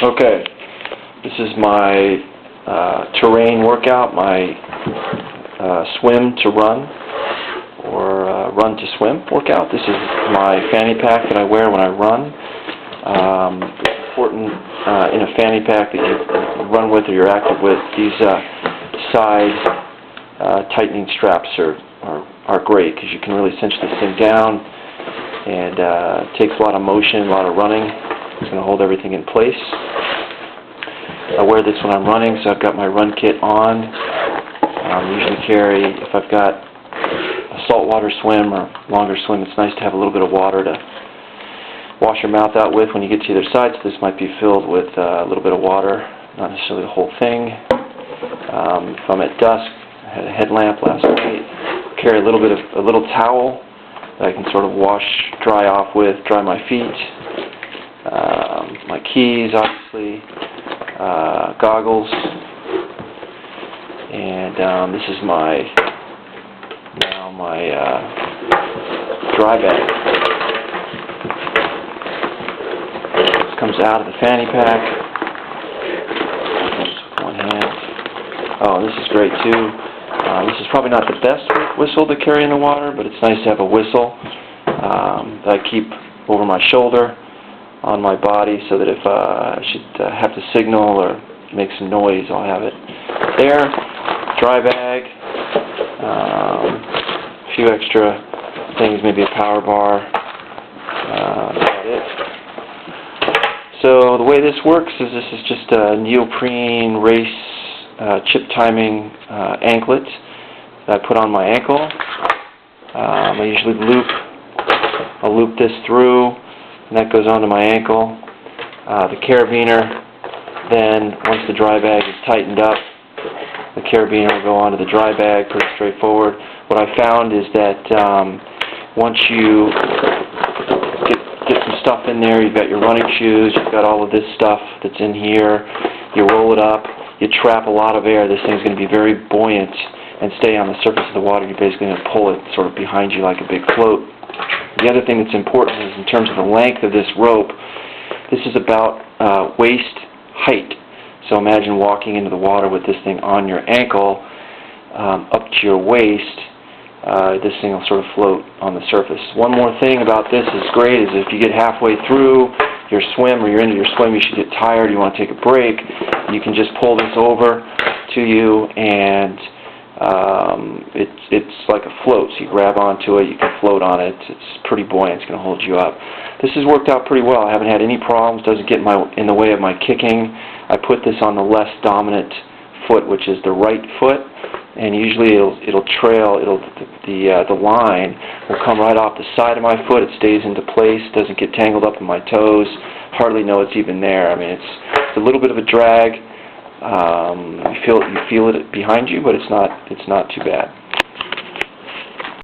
Okay, this is my terrain workout, my swim to run, or run to swim workout. This is my fanny pack that I wear when I run. It's important in a fanny pack that you run with or you're active with. These side tightening straps are great because you can really cinch this thing down, and it takes a lot of motion, a lot of running. It's going to hold everything in place. I wear this when I'm running, so I've got my run kit on. Usually carry, if I've got a saltwater swim or longer swim, it's nice to have a little bit of water to wash your mouth out with when you get to either side. So this might be filled with a little bit of water, not necessarily the whole thing. If I'm at dusk, I had a headlamp last night. Carry a little towel that I can sort of dry off with, dry my feet. My keys, obviously, goggles, and this is my dry bag. This comes out of the fanny pack. Just one hand. Oh, this is great too. This is probably not the best whistle to carry in the water, but it's nice to have a whistle that I keep over my shoulder on my body, so that if I should have to signal or make some noise, I'll have it there. Dry bag, a few extra things, maybe a power bar. That's it. So the way this works is this is just a neoprene race chip timing anklet that I put on my ankle. I usually I'll loop this through, and that goes onto my ankle. The carabiner, then once the dry bag is tightened up, the carabiner will go onto the dry bag, pretty straightforward. What I found is that once you get some stuff in there, you've got your running shoes, you've got all of this stuff that's in here, you roll it up, you trap a lot of air. This thing's going to be very buoyant and stay on the surface of the water. You're basically going to pull it sort of behind you like a big float. The other thing that's important is in terms of the length of this rope. This is about waist height. So imagine walking into the water with this thing on your ankle up to your waist. This thing will sort of float on the surface. One more thing about this is great is if you get halfway through your swim, or you're into your swim, you should get tired, you want to take a break, you can just pull this over to you, and it's like a float. So you grab onto it, you can float on it. It's pretty buoyant. It's going to hold you up. This has worked out pretty well. I haven't had any problems. Doesn't get in the way of my kicking. I put this on the less dominant foot, which is the right foot, and usually it'll trail. The line will come right off the side of my foot. It stays into place. Doesn't get tangled up in my toes. Hardly know it's even there. I mean, it's a little bit of a drag. You feel it behind you, but it's not too bad.